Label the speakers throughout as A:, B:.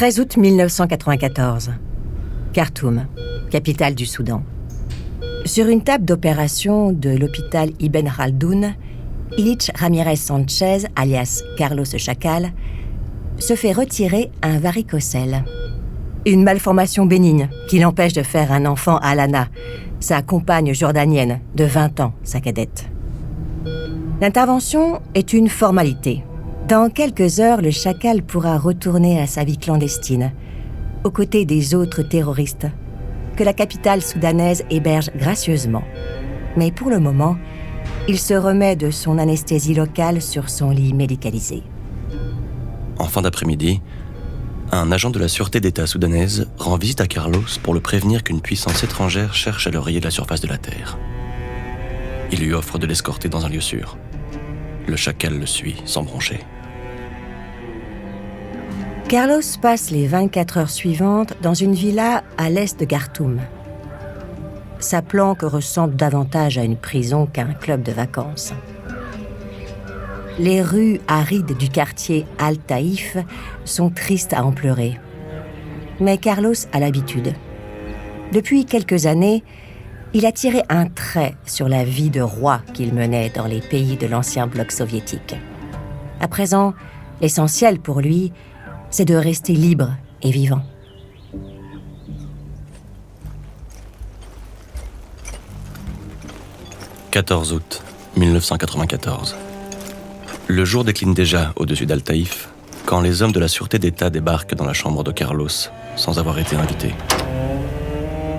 A: 13 août 1994. Khartoum, capitale du Soudan. Sur une table d'opération de l'hôpital Ibn Khaldoun, Illich Ramirez Sanchez, alias Carlos Chacal, se fait retirer un varicocèle. Une malformation bénigne qui l'empêche de faire un enfant à Lana, sa compagne jordanienne de 20 ans, sa cadette. L'intervention est une formalité. Dans quelques heures, le Chacal pourra retourner à sa vie clandestine, aux côtés des autres terroristes, que la capitale soudanaise héberge gracieusement. Mais pour le moment, il se remet de son anesthésie locale sur son lit médicalisé.
B: En fin d'après-midi, un agent de la sûreté d'État soudanaise rend visite à Carlos pour le prévenir qu'une puissance étrangère cherche à le rayer de la surface de la terre. Il lui offre de l'escorter dans un lieu sûr. Le Chacal le suit sans broncher.
A: Carlos passe les 24 heures suivantes dans une villa à l'est de Khartoum. Sa planque ressemble davantage à une prison qu'à un club de vacances. Les rues arides du quartier Al-Taïf sont tristes à en pleurer. Mais Carlos a l'habitude. Depuis quelques années, il a tiré un trait sur la vie de roi qu'il menait dans les pays de l'ancien bloc soviétique. À présent, l'essentiel pour lui, c'est de rester libre et vivant.
B: « 14 août 1994. Le jour décline déjà au-dessus d'Al-Taïf quand les hommes de la sûreté d'État débarquent dans la chambre de Carlos sans avoir été invités.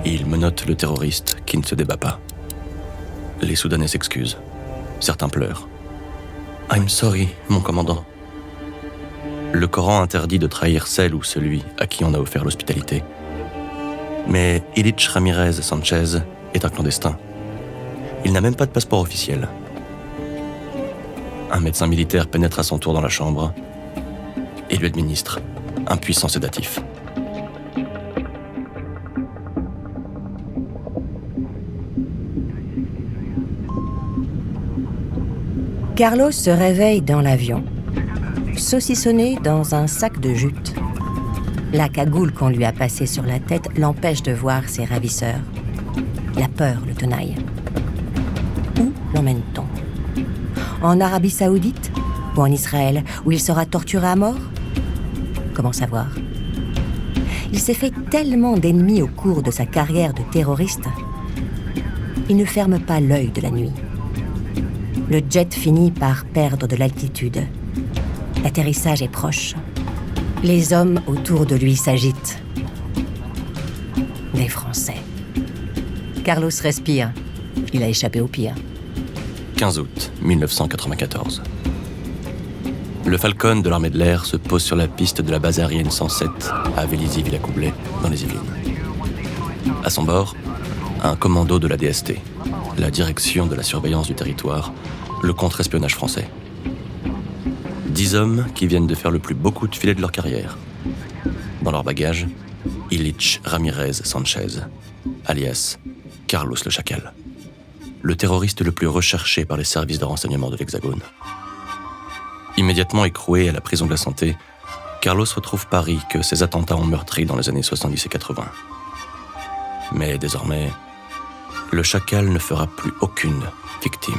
B: Ils menottent le terroriste qui ne se débat pas. Les Soudanais s'excusent. Certains pleurent. « I'm sorry, mon commandant. » Le Coran interdit de trahir celle ou celui à qui on a offert l'hospitalité. Mais Illich Ramirez Sanchez est un clandestin. Il n'a même pas de passeport officiel. Un médecin militaire pénètre à son tour dans la chambre et lui administre un puissant sédatif.
A: Carlos se réveille dans l'avion, saucissonné dans un sac de jute. La cagoule qu'on lui a passée sur la tête l'empêche de voir ses ravisseurs. La peur le tenaille. Où l'emmène-t-on ? En Arabie Saoudite ou en Israël, où il sera torturé à mort ? Comment savoir ? Il s'est fait tellement d'ennemis au cours de sa carrière de terroriste. Il ne ferme pas l'œil de la nuit. Le jet finit par perdre de l'altitude. L'atterrissage est proche. Les hommes autour de lui s'agitent. Les Français. Carlos respire. Il a échappé au pire.
B: 15 août 1994. Le Falcon de l'armée de l'air se pose sur la piste de la base aérienne 107 à Vélizy-Villacoublay, dans les Yvelines. À son bord, un commando de la DST, la direction de la surveillance du territoire, le contre-espionnage français. 10 hommes qui viennent de faire le plus beau coup de filet de leur carrière. Dans leur bagage, Illich Ramirez Sanchez, alias Carlos le Chacal, le terroriste le plus recherché par les services de renseignement de l'Hexagone. Immédiatement écroué à la prison de la Santé, Carlos retrouve Paris que ses attentats ont meurtri dans les années 70 et 80. Mais désormais, le Chacal ne fera plus aucune victime.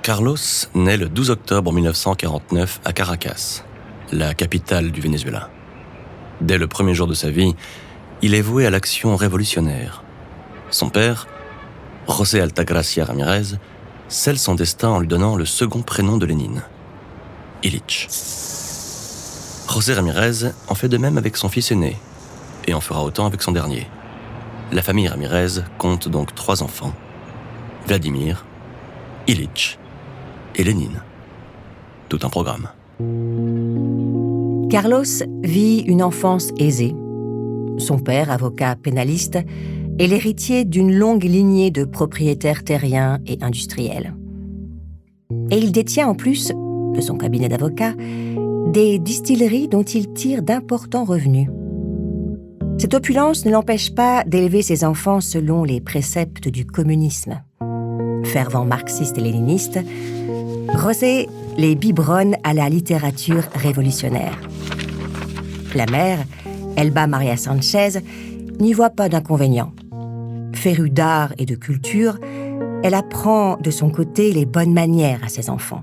B: Carlos naît le 12 octobre 1949 à Caracas, la capitale du Venezuela. Dès le premier jour de sa vie, il est voué à l'action révolutionnaire. Son père, José Altagracia Ramirez, scelle son destin en lui donnant le second prénom de Lénine, Illich. José Ramirez en fait de même avec son fils aîné, et en fera autant avec son dernier. La famille Ramirez compte donc 3 enfants, Vladimir, Illich et Lénine. Tout un programme.
A: Carlos vit une enfance aisée. Son père, avocat pénaliste, est l'héritier d'une longue lignée de propriétaires terriens et industriels. Et il détient en plus, de son cabinet d'avocat, des distilleries dont il tire d'importants revenus. Cette opulence ne l'empêche pas d'élever ses enfants selon les préceptes du communisme. Fervent marxiste et léniniste, José les biberonne à la littérature révolutionnaire. La mère, Elba Maria Sánchez, n'y voit pas d'inconvénient. Férue d'art et de culture, elle apprend de son côté les bonnes manières à ses enfants.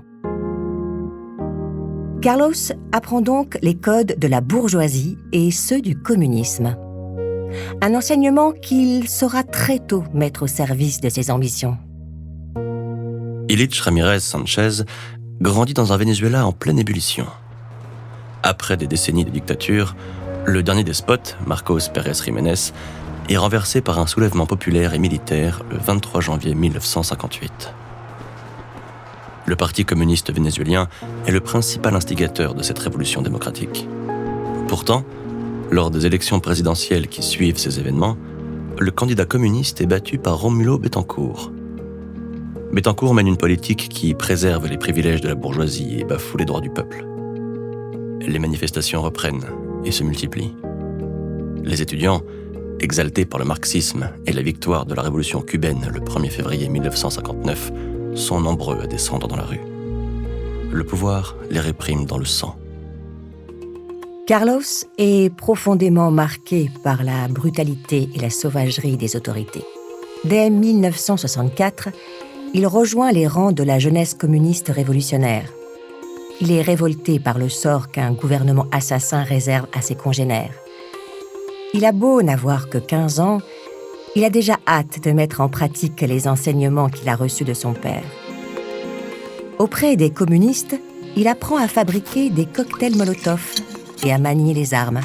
A: Carlos apprend donc les codes de la bourgeoisie et ceux du communisme. Un enseignement qu'il saura très tôt mettre au service de ses ambitions.
B: Illich Ramirez Sánchez grandit dans un Venezuela en pleine ébullition. Après des décennies de dictature, le dernier despote, Marcos Pérez Jiménez, est renversé par un soulèvement populaire et militaire le 23 janvier 1958. Le Parti communiste vénézuélien est le principal instigateur de cette révolution démocratique. Pourtant, lors des élections présidentielles qui suivent ces événements, le candidat communiste est battu par Rómulo Betancourt. Betancourt mène une politique qui préserve les privilèges de la bourgeoisie et bafoue les droits du peuple. Les manifestations reprennent et se multiplient. Les étudiants, exaltés par le marxisme et la victoire de la révolution cubaine le 1er février 1959, sont nombreux à descendre dans la rue. Le pouvoir les réprime dans le sang.
A: Carlos est profondément marqué par la brutalité et la sauvagerie des autorités. Dès 1964, il rejoint les rangs de la jeunesse communiste révolutionnaire. Il est révolté par le sort qu'un gouvernement assassin réserve à ses congénères. Il a beau n'avoir que 15 ans, il a déjà hâte de mettre en pratique les enseignements qu'il a reçus de son père. Auprès des communistes, il apprend à fabriquer des cocktails Molotov et à manier les armes.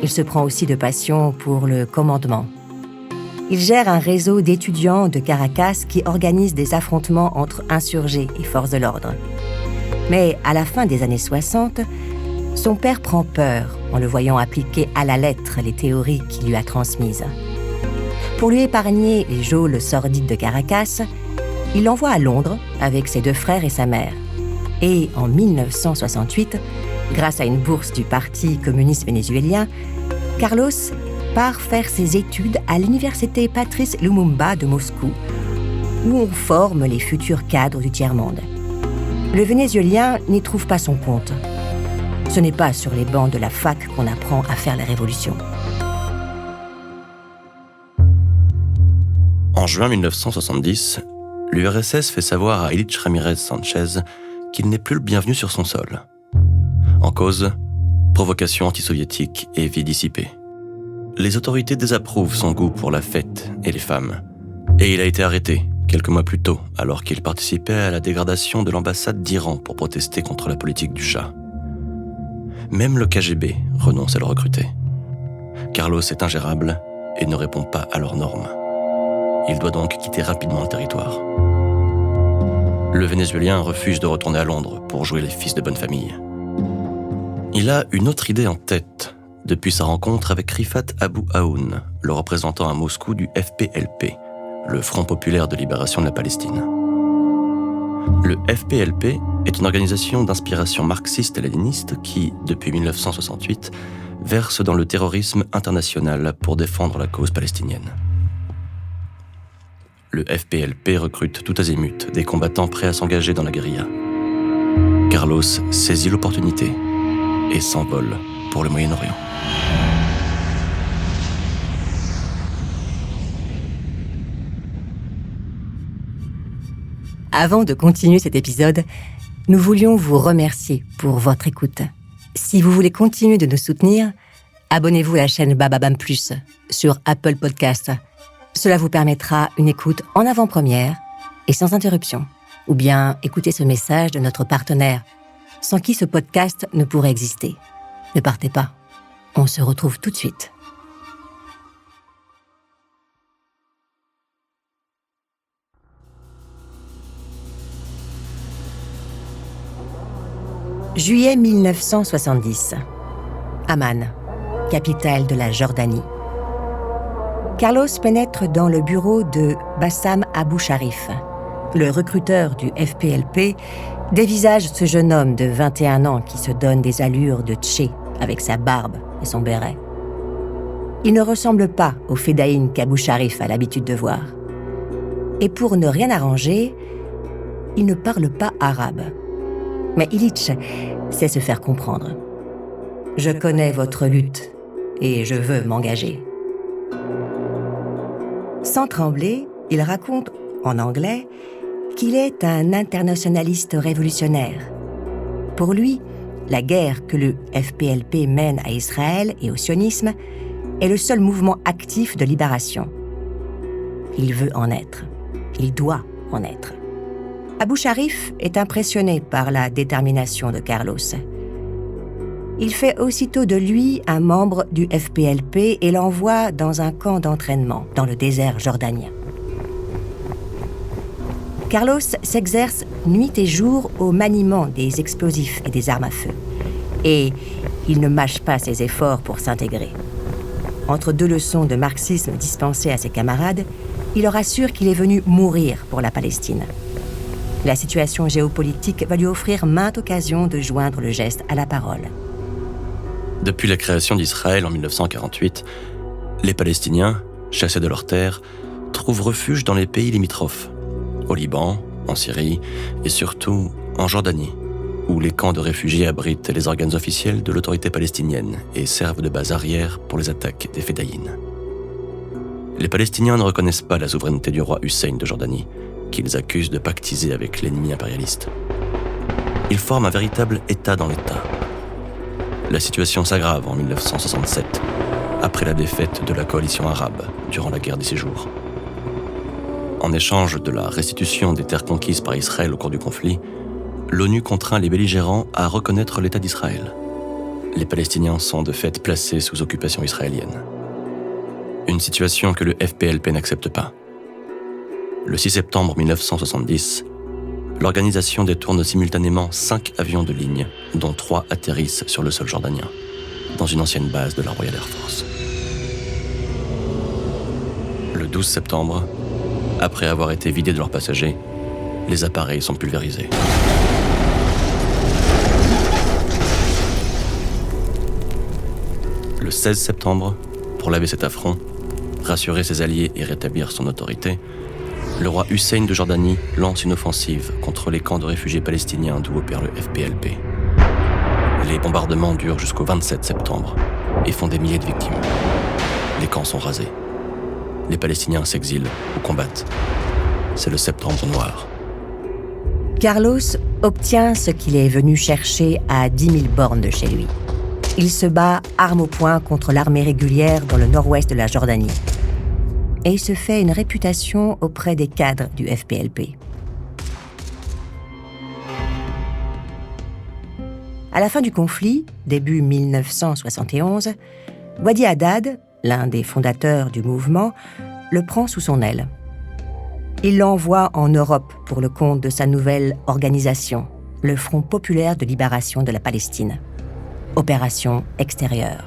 A: Il se prend aussi de passion pour le commandement. Il gère un réseau d'étudiants de Caracas qui organise des affrontements entre insurgés et forces de l'ordre. Mais à la fin des années 60, son père prend peur en le voyant appliquer à la lettre les théories qu'il lui a transmises. Pour lui épargner les geôles sordides de Caracas, il l'envoie à Londres avec ses 2 frères et sa mère. Et en 1968, grâce à une bourse du Parti communiste vénézuélien, Carlos part faire ses études à l'université Patrice Lumumba de Moscou, où on forme les futurs cadres du tiers-monde. Le Vénézuélien n'y trouve pas son compte. Ce n'est pas sur les bancs de la fac qu'on apprend à faire la révolution.
B: En juin 1970, l'URSS fait savoir à Illich Ramirez Sánchez qu'il n'est plus le bienvenu sur son sol. En cause, provocation anti-soviétique et vie dissipée. Les autorités désapprouvent son goût pour la fête et les femmes. Et il a été arrêté quelques mois plus tôt, alors qu'il participait à la dégradation de l'ambassade d'Iran pour protester contre la politique du Shah. Même le KGB renonce à le recruter. Carlos est ingérable et ne répond pas à leurs normes. Il doit donc quitter rapidement le territoire. Le Vénézuélien refuse de retourner à Londres pour jouer les fils de bonne famille. Il a une autre idée en tête depuis sa rencontre avec Rifat Abou Aoun, le représentant à Moscou du FPLP, le Front populaire de libération de la Palestine. Le FPLP est une organisation d'inspiration marxiste et léniniste qui, depuis 1968, verse dans le terrorisme international pour défendre la cause palestinienne. Le FPLP recrute tout azimut des combattants prêts à s'engager dans la guérilla. Carlos saisit l'opportunité et s'envole pour le Moyen-Orient.
A: Avant de continuer cet épisode, nous voulions vous remercier pour votre écoute. Si vous voulez continuer de nous soutenir, abonnez-vous à la chaîne Bababam Plus sur Apple Podcasts. Cela vous permettra une écoute en avant-première et sans interruption. Ou bien écoutez ce message de notre partenaire, sans qui ce podcast ne pourrait exister. Ne partez pas, on se retrouve tout de suite. Juillet 1970. Amman, capitale de la Jordanie. Carlos pénètre dans le bureau de Bassam Abou Sharif. Le recruteur du FPLP dévisage ce jeune homme de 21 ans qui se donne des allures de tché avec sa barbe et son béret. Il ne ressemble pas au fédaïn qu'Abou Sharif a l'habitude de voir. Et pour ne rien arranger, il ne parle pas arabe. Mais Illich sait se faire comprendre. « Je connais votre lutte et je veux m'engager. » Sans trembler, il raconte, en anglais, qu'il est un internationaliste révolutionnaire. Pour lui, la guerre que le FPLP mène à Israël et au sionisme est le seul mouvement actif de libération. Il veut en être. Il doit en être. Abou Sharif est impressionné par la détermination de Carlos. Il fait aussitôt de lui un membre du FPLP et l'envoie dans un camp d'entraînement dans le désert jordanien. Carlos s'exerce nuit et jour au maniement des explosifs et des armes à feu. Et il ne mâche pas ses efforts pour s'intégrer. Entre deux leçons de marxisme dispensées à ses camarades, il leur assure qu'il est venu mourir pour la Palestine. La situation géopolitique va lui offrir maintes occasions de joindre le geste à la parole.
B: Depuis la création d'Israël en 1948, les Palestiniens, chassés de leurs terres, trouvent refuge dans les pays limitrophes, au Liban, en Syrie et surtout en Jordanie, où les camps de réfugiés abritent les organes officiels de l'autorité palestinienne et servent de base arrière pour les attaques des fédayines. Les Palestiniens ne reconnaissent pas la souveraineté du roi Hussein de Jordanie, qu'ils accusent de pactiser avec l'ennemi impérialiste. Ils forment un véritable État dans l'État. La situation s'aggrave en 1967, après la défaite de la coalition arabe durant la guerre des 6 jours. En échange de la restitution des terres conquises par Israël au cours du conflit, l'ONU contraint les belligérants à reconnaître l'État d'Israël. Les Palestiniens sont de fait placés sous occupation israélienne. Une situation que le FPLP n'accepte pas. Le 6 septembre 1970, l'organisation détourne simultanément 5 avions de ligne, dont 3 atterrissent sur le sol jordanien, dans une ancienne base de la Royal Air Force. Le 12 septembre, après avoir été vidés de leurs passagers, les appareils sont pulvérisés. Le 16 septembre, pour laver cet affront, rassurer ses alliés et rétablir son autorité, le roi Hussein de Jordanie lance une offensive contre les camps de réfugiés palestiniens d'où opère le FPLP. Les bombardements durent jusqu'au 27 septembre et font des milliers de victimes. Les camps sont rasés. Les Palestiniens s'exilent ou combattent. C'est le septembre noir.
A: Carlos obtient ce qu'il est venu chercher à 10 000 bornes de chez lui. Il se bat arme au poing contre l'armée régulière dans le nord-ouest de la Jordanie. Et il se fait une réputation auprès des cadres du FPLP. À la fin du conflit, début 1971, Wadi Haddad, l'un des fondateurs du mouvement, le prend sous son aile. Il l'envoie en Europe pour le compte de sa nouvelle organisation, le Front populaire de libération de la Palestine. Opération extérieure.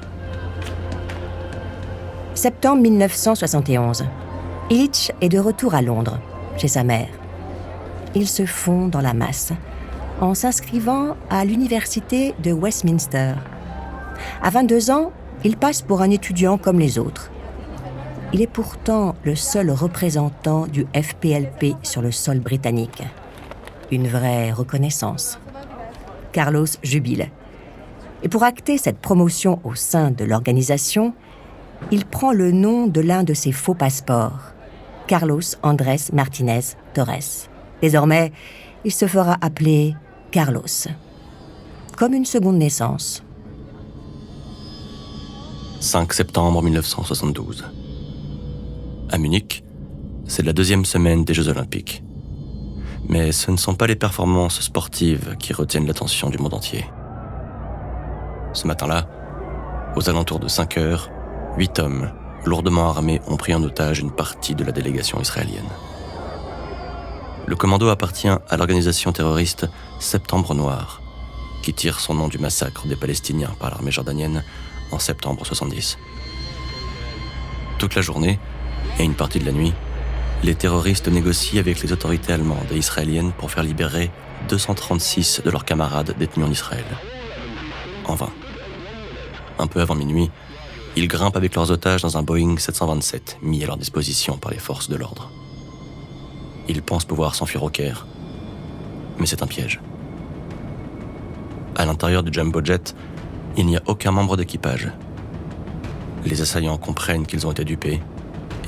A: Septembre 1971. Illich est de retour à Londres, chez sa mère. Il se fond dans la masse, en s'inscrivant à l'université de Westminster. À 22 ans, il passe pour un étudiant comme les autres. Il est pourtant le seul représentant du FPLP sur le sol britannique. Une vraie reconnaissance. Carlos jubile. Et pour acter cette promotion au sein de l'organisation, il prend le nom de l'un de ses faux passeports, Carlos Andrés Martínez Torres. Désormais, il se fera appeler Carlos, comme une seconde naissance.
B: 5 septembre 1972. À Munich, c'est la 2e semaine des Jeux Olympiques. Mais ce ne sont pas les performances sportives qui retiennent l'attention du monde entier. Ce matin-là, aux alentours de 5 heures, 8 hommes, lourdement armés, ont pris en otage une partie de la délégation israélienne. Le commando appartient à l'organisation terroriste Septembre Noir, qui tire son nom du massacre des Palestiniens par l'armée jordanienne en septembre 70. Toute la journée, et une partie de la nuit, les terroristes négocient avec les autorités allemandes et israéliennes pour faire libérer 236 de leurs camarades détenus en Israël. En vain. Un peu avant minuit, ils grimpent avec leurs otages dans un Boeing 727 mis à leur disposition par les forces de l'ordre. Ils pensent pouvoir s'enfuir au Caire, mais c'est un piège. À l'intérieur du jumbo jet, il n'y a aucun membre d'équipage. Les assaillants comprennent qu'ils ont été dupés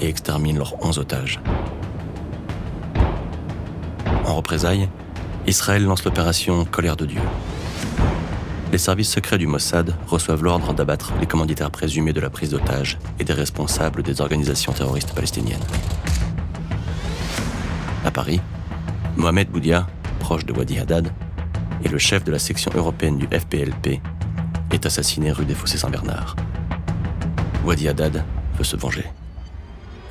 B: et exterminent leurs 11 otages. En représailles, Israël lance l'opération Colère de Dieu. Les services secrets du Mossad reçoivent l'ordre d'abattre les commanditaires présumés de la prise d'otages et des responsables des organisations terroristes palestiniennes. À Paris, Mohamed Boudia, proche de Wadi Haddad, et le chef de la section européenne du FPLP, est assassiné rue des Fossés-Saint-Bernard. Wadi Haddad veut se venger.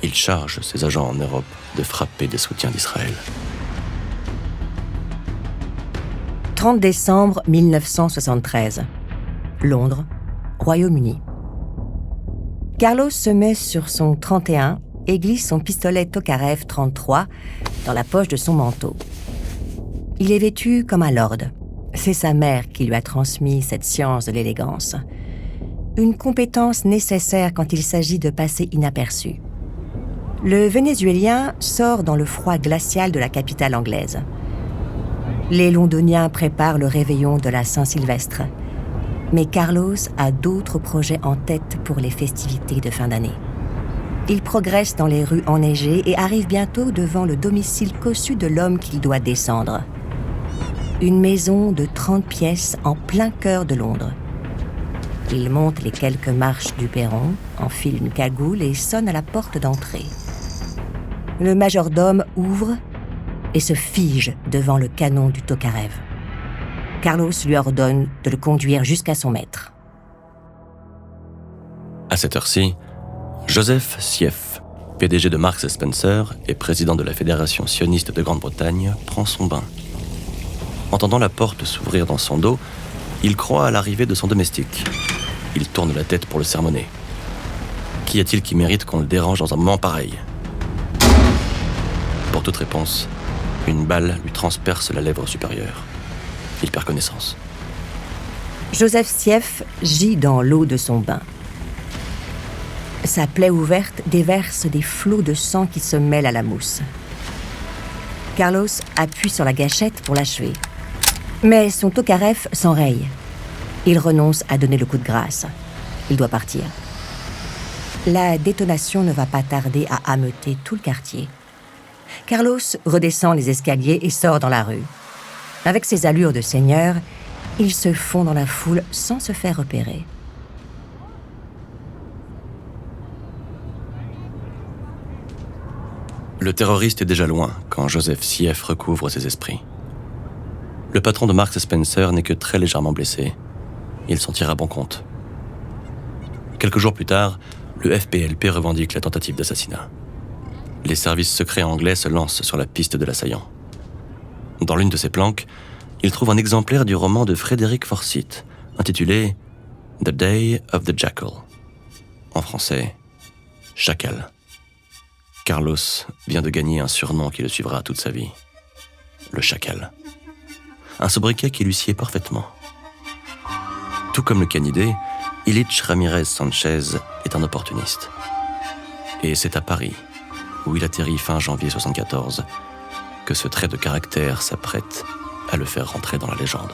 B: Il charge ses agents en Europe de frapper des soutiens d'Israël.
A: 30 décembre 1973. Londres, Royaume-Uni. Carlos se met sur son 31 et glisse son pistolet Tokarev 33 dans la poche de son manteau. Il est vêtu comme un lord. C'est sa mère qui lui a transmis cette science de l'élégance. Une compétence nécessaire quand il s'agit de passer inaperçu. Le Vénézuélien sort dans le froid glacial de la capitale anglaise. Les Londoniens préparent le réveillon de la Saint-Sylvestre. Mais Carlos a d'autres projets en tête pour les festivités de fin d'année. Il progresse dans les rues enneigées et arrive bientôt devant le domicile cossu de l'homme qu'il doit descendre. Une maison de 30 pièces en plein cœur de Londres. Il monte les quelques marches du perron, enfile une cagoule et sonne à la porte d'entrée. Le majordome ouvre et se fige devant le canon du Tokarev. Carlos lui ordonne de le conduire jusqu'à son maître.
B: À cette heure-ci, Joseph Sieff, PDG de Marks & Spencer et président de la Fédération sioniste de Grande-Bretagne, prend son bain. Entendant la porte s'ouvrir dans son dos, il croit à l'arrivée de son domestique. Il tourne la tête pour le sermonner. Qu'y a-t-il qui mérite qu'on le dérange dans un moment pareil ? Pour toute réponse, une balle lui transperce la lèvre supérieure. Il perd connaissance.
A: Joseph Sieff gît dans l'eau de son bain. Sa plaie ouverte déverse des flots de sang qui se mêlent à la mousse. Carlos appuie sur la gâchette pour l'achever. Mais son Tokarev s'enraye. Il renonce à donner le coup de grâce. Il doit partir. La détonation ne va pas tarder à ameuter tout le quartier. Carlos redescend les escaliers et sort dans la rue. Avec ses allures de seigneur, il se fond dans la foule sans se faire repérer.
B: Le terroriste est déjà loin quand Joseph Sieff recouvre ses esprits. Le patron de Marks & Spencer n'est que très légèrement blessé. Il s'en tire à bon compte. Quelques jours plus tard, le FPLP revendique la tentative d'assassinat. Les services secrets anglais se lancent sur la piste de l'assaillant. Dans l'une de ses planques, il trouve un exemplaire du roman de Frederick Forsyth, intitulé « The Day of the Jackal ». En français, « Chacal ». Carlos vient de gagner un surnom qui le suivra toute sa vie. Le Chacal. Un sobriquet qui lui sied parfaitement. Tout comme le canidé, Illich Ramirez Sanchez est un opportuniste. Et c'est à Paris, où il atterrit fin janvier 1974, que ce trait de caractère s'apprête à le faire rentrer dans la légende.